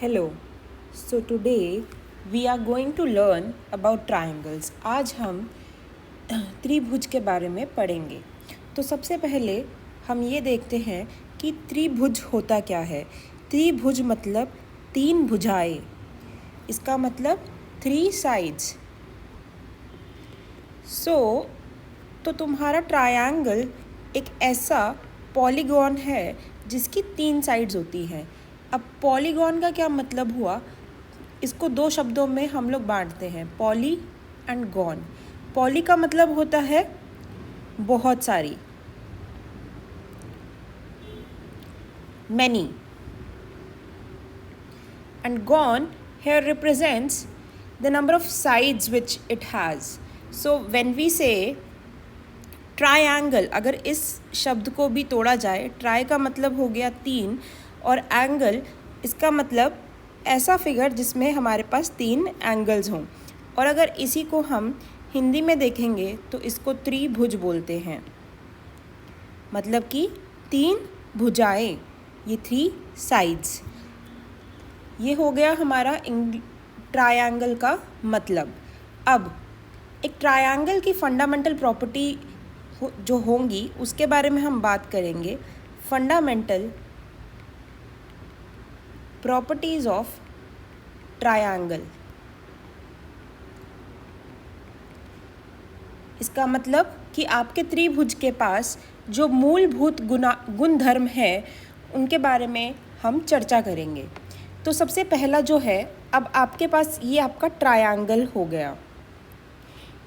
Hello. So today we are going to learn about triangles. आज हम त्रिभुज के बारे में पढ़ेंगे. तो सबसे पहले हम ये देखते हैं कि त्रिभुज होता क्या है. त्रिभुज मतलब तीन भुजाएं. इसका मतलब 3 sides. तो तुम्हारा ट्रायंगल एक ऐसा पॉलीगॉन है जिसकी 3 साइड्स होती हैं. अब पॉलीगॉन का क्या मतलब हुआ, इसको 2 शब्दों में हम लोग बांटते हैं, पॉली एंड गॉन. पॉली का मतलब होता है बहुत सारी, many, and gone here represents the number of sides which it has. So when we say triangle, अगर इस शब्द को भी तोड़ा जाए, ट्राई का मतलब हो गया 3 और एंगल इसका मतलब ऐसा फिगर जिसमें हमारे पास 3 एंगल्स हों. और अगर इसी को हम हिंदी में देखेंगे तो इसको त्रिभुज बोलते हैं. मतलब कि 3 भुजाएं, ये 3 साइड्स. ये हो गया हमारा ट्रायंगल का मतलब. अब एक ट्रायंगल की फंडामेंटल प्रॉपर्टी जो होंगी उसके बारे में हम बात करेंगे. Fundamental properties of triangle. इसका मतलब कि आपके त्रिभुज के पास जो मूलभूत गुण धर्म है उनके बारे में हम चर्चा करेंगे. तो सबसे पहला जो है, अब आपके पास ये आपका ट्रायंगल हो गया.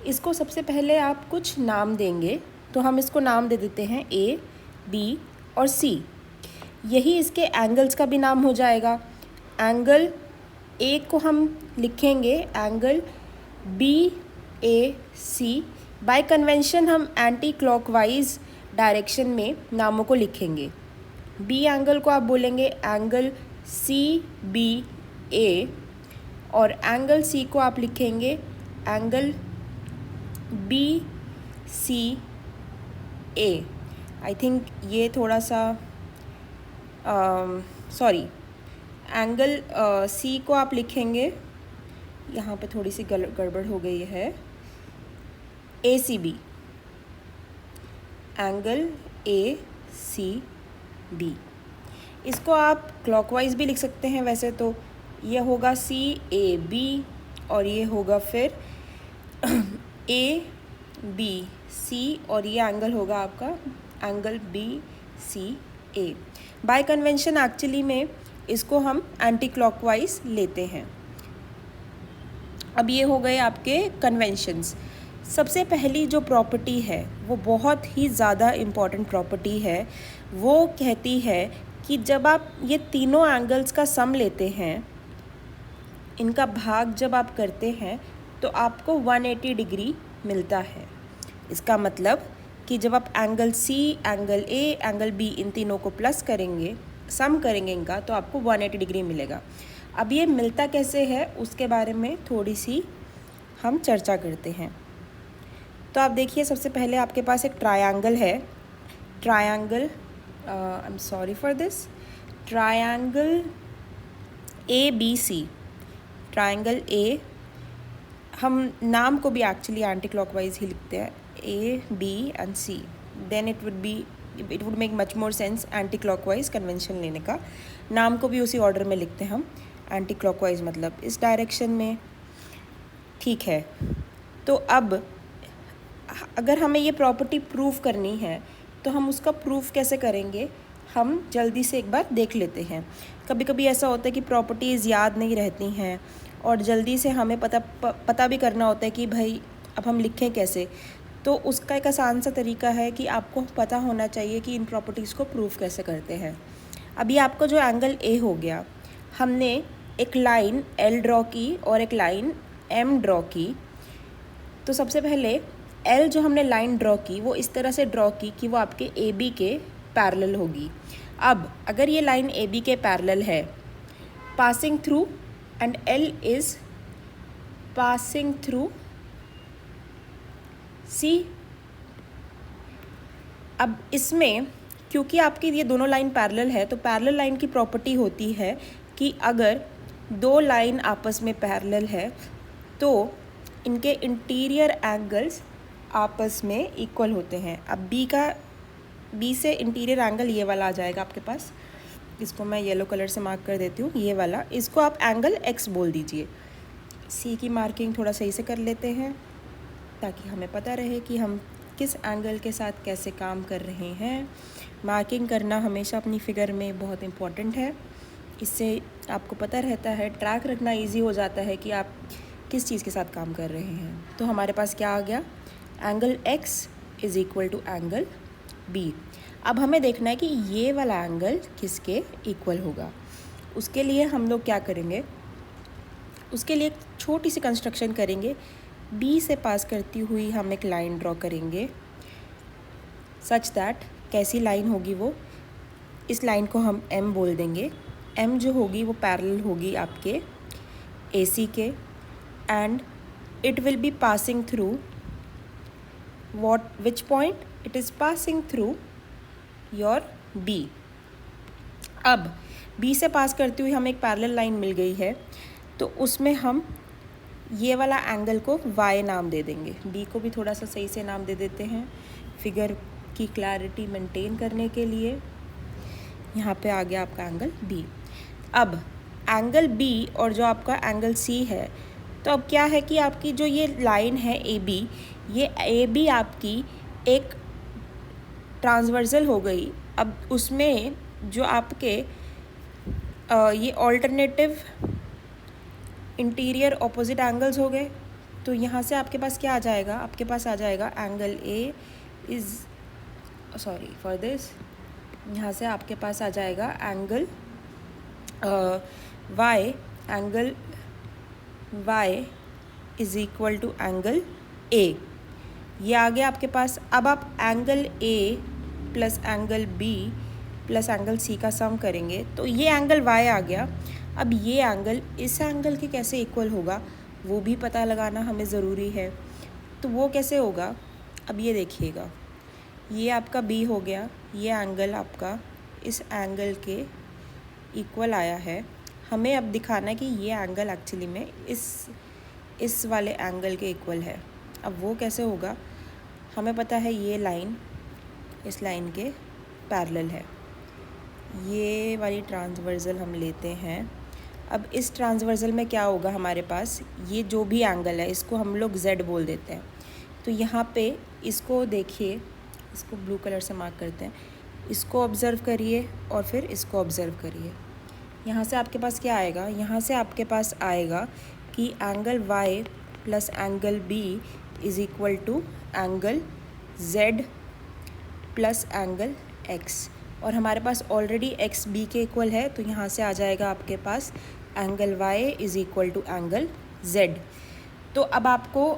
इसको सबसे पहले आप कुछ नाम देंगे. तो हम इसको नाम दे देते हैं A, B और C. यही इसके एंगल्स का भी नाम हो जाएगा. एंगल A को हम लिखेंगे एंगल BAC. बाय कन्वेंशन हम एंटी क्लॉकवाइज डायरेक्शन में नामों को लिखेंगे. B एंगल को आप बोलेंगे एंगल CBA और एंगल C को आप लिखेंगे एंगल BCA. आई थिंक ये थोड़ा सा सॉरी, एंगल C को आप लिखेंगे, यहाँ पे थोड़ी सी गड़बड़ हो गई है, ACB. Angle ACB. इसको आप क्लॉकवाइज भी लिख सकते हैं. वैसे तो ये होगा CAB और ये होगा फिर ABC और ये एंगल होगा आपका angle BCA. Bye convention actually में इसको हम एंटी क्लॉकवाइज लेते हैं. अब ये हो गए आपके कन्वेंशंस. सबसे पहली जो प्रॉपर्टी है वो बहुत ही ज़्यादा इम्पॉर्टेंट प्रॉपर्टी है. वो कहती है कि जब आप ये तीनों एंगल्स का सम लेते हैं, इनका भाग जब आप करते हैं तो आपको 180 डिग्री मिलता है. इसका मतलब कि जब आप angle C, angle A, angle B इन तीनों को प्लस करेंगे, सम करेंगे इनका, तो आपको 180 डिग्री मिलेगा. अब ये मिलता कैसे है उसके बारे में थोड़ी सी हम चर्चा करते हैं. तो आप देखिए, सबसे पहले आपके पास एक ट्रायंगल है. Triangle, I am sorry for this, triangle ABC. Triangle A, हम नाम को भी एक्चुअली एंटी क्लॉकवाइज ही लिखते हैं, A, B and C. Then it would make much more sense anti clockwise convention लेने का. नाम को भी उसी ऑर्डर में लिखते हैं हम. एंटी क्लॉकवाइज मतलब इस डायरेक्शन में. ठीक है. तो अब अगर हमें ये प्रॉपर्टी प्रूव करनी है तो हम उसका प्रूफ कैसे करेंगे, हम जल्दी से एक बार देख लेते हैं. कभी कभी ऐसा होता है कि प्रॉपर्टीज़ याद नहीं रहती हैं और जल्दी से हमें पता भी करना होता है कि भाई अब हम लिखें कैसे. तो उसका एक आसान सा तरीका है कि आपको पता होना चाहिए कि इन प्रॉपर्टीज़ को प्रूफ कैसे करते हैं. अभी आपको जो एंगल A हो गया, हमने एक लाइन L ड्रॉ की और एक लाइन M ड्रॉ की. तो सबसे पहले L जो हमने लाइन ड्रॉ की वो इस तरह से ड्रॉ की कि वो आपके AB के पैरेलल होगी. अब अगर ये लाइन AB के पैरेलल है, passing through, and L is passing through C. अब इसमें क्योंकि आपकी ये दोनों लाइन पैरेलल है तो पैरेलल लाइन की प्रॉपर्टी होती है कि अगर दो लाइन आपस में पैरेलल है तो इनके इंटीरियर एंगल्स आपस में इक्वल होते हैं। अब बी से इंटीरियर एंगल ये वाला आ जाएगा आपके पास, इसको मैं येलो कलर से मार्क कर देती हूँ, ये वाला, इसको आप एंगल एक्स बोल दीजिए। सी की मार्किंग थोड़ा सही से कर लेते हैं ताकि हमें पता रहे कि हम किस एंगल के साथ कैसे काम कर रहे हैं। मार्किंग करना हमेशा अपनी फिगर में बहुत इम्पॉर्टेंट है, इससे आपको पता रहता है, ट्रैक रखना इजी हो जाता है कि आप किस चीज़ के साथ काम कर रहे हैं। तो हमारे पास क्या आ गया, angle X is equal to angle B. अब हमें देखना है कि ये वाला एंगल किसके इक्वल होगा। उसके लिए हम लोग क्या करेंगे, उसके लिए एक छोटी सी कंस्ट्रक्शन करेंगे। बी से पास करती हुई हम एक लाइन ड्रॉ करेंगे सच दैट, कैसी लाइन होगी वो, इस लाइन को हम एम बोल देंगे। एम जो होगी वो पैरेलल होगी आपके AC के, and it will be passing through which point, it is passing through your B। अब B से पास करती हुई हमें एक पैरेलल लाइन मिल गई है, तो उसमें हम ये वाला एंगल को Y नाम दे देंगे। B को भी थोड़ा सा सही से नाम दे देते हैं फिगर की क्लैरिटी मेंटेन करने के लिए। यहाँ पे आ गया आपका एंगल B। अब एंगल B और जो आपका एंगल C है, तो अब क्या है कि आपकी जो ये लाइन है AB, ये AB आपकी एक ट्रांसवर्सल हो गई। अब उसमें जो आपके ये ऑल्टरनेटिव इंटीरियर ऑपोजिट एंगल्स हो गए, तो यहाँ से आपके पास क्या आ जाएगा, आपके पास आ जाएगा angle A is sorry for this, यहाँ से आपके पास आ जाएगा angle Y is equal to angle A। ये आ गया आपके पास। अब आप angle A plus angle B plus angle C का सम करेंगे तो ये एंगल Y आ गया। अब ये एंगल इस एंगल के कैसे इक्वल होगा वो भी पता लगाना हमें ज़रूरी है। तो वो कैसे होगा, अब ये देखिएगा, ये आपका B हो गया, ये एंगल आपका इस एंगल के इक्वल आया है। हमें अब दिखाना है कि ये एंगल एक्चुअली में इस वाले एंगल के इक्वल है। अब वो कैसे होगा, हमें पता है ये लाइन इस लाइन के पैरेलल है। ये वाली ट्रांसवर्सल हम लेते हैं। अब इस ट्रांसवर्सल में क्या होगा, हमारे पास ये जो भी एंगल है इसको हम लोग Z बोल देते हैं। तो यहाँ पे इसको देखिए, इसको ब्लू कलर से मार्क करते हैं, इसको ऑब्ज़र्व करिए और फिर इसको ऑब्ज़र्व करिए। यहाँ से आपके पास क्या आएगा, यहाँ से आपके पास आएगा कि angle Y plus angle B is equal to angle Z plus angle X, और हमारे पास ऑलरेडी X B के इक्वल है, तो यहाँ से आ जाएगा आपके पास angle Y is equal to angle Z। तो अब आपको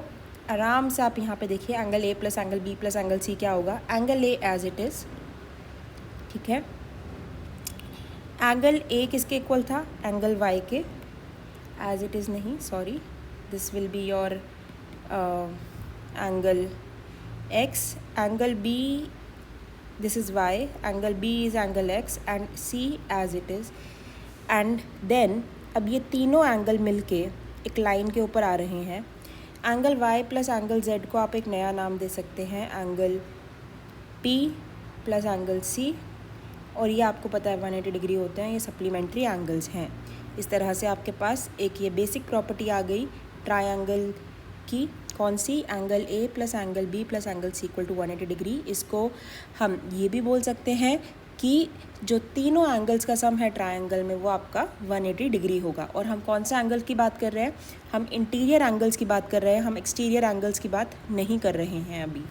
आराम से आप यहाँ पे देखिए, angle A plus angle B plus angle C क्या होगा, angle A as it is, ठीक है। एंगल A किसके इक्वल था, एंगल Y के, एज इट इज़ नहीं, sorry, this will be your angle X, angle B, this is Y, angle B is angle X and C as it is, and then अब ये तीनों angle मिलके एक line के ऊपर आ रहे हैं। Angle Y plus angle Z को आप एक नया नाम दे सकते हैं, angle P plus angle C, और ये आपको पता है 180 डिग्री होते हैं, ये सप्लीमेंट्री एंगल्स हैं। इस तरह से आपके पास एक ये बेसिक प्रॉपर्टी आ गई ट्रायंगल की, कौन सी, angle A plus angle B plus angle C equal to 180 degree. इसको हम ये भी बोल सकते हैं कि जो तीनों एंगल्स का सम है ट्रायंगल में वो आपका 180 डिग्री होगा। और हम कौन सा एंगल की बात कर रहे हैं, हम इंटीरियर एंगल्स की बात कर रहे हैं, हम एक्सटीरियर एंगल्स की बात नहीं कर रहे हैं अभी।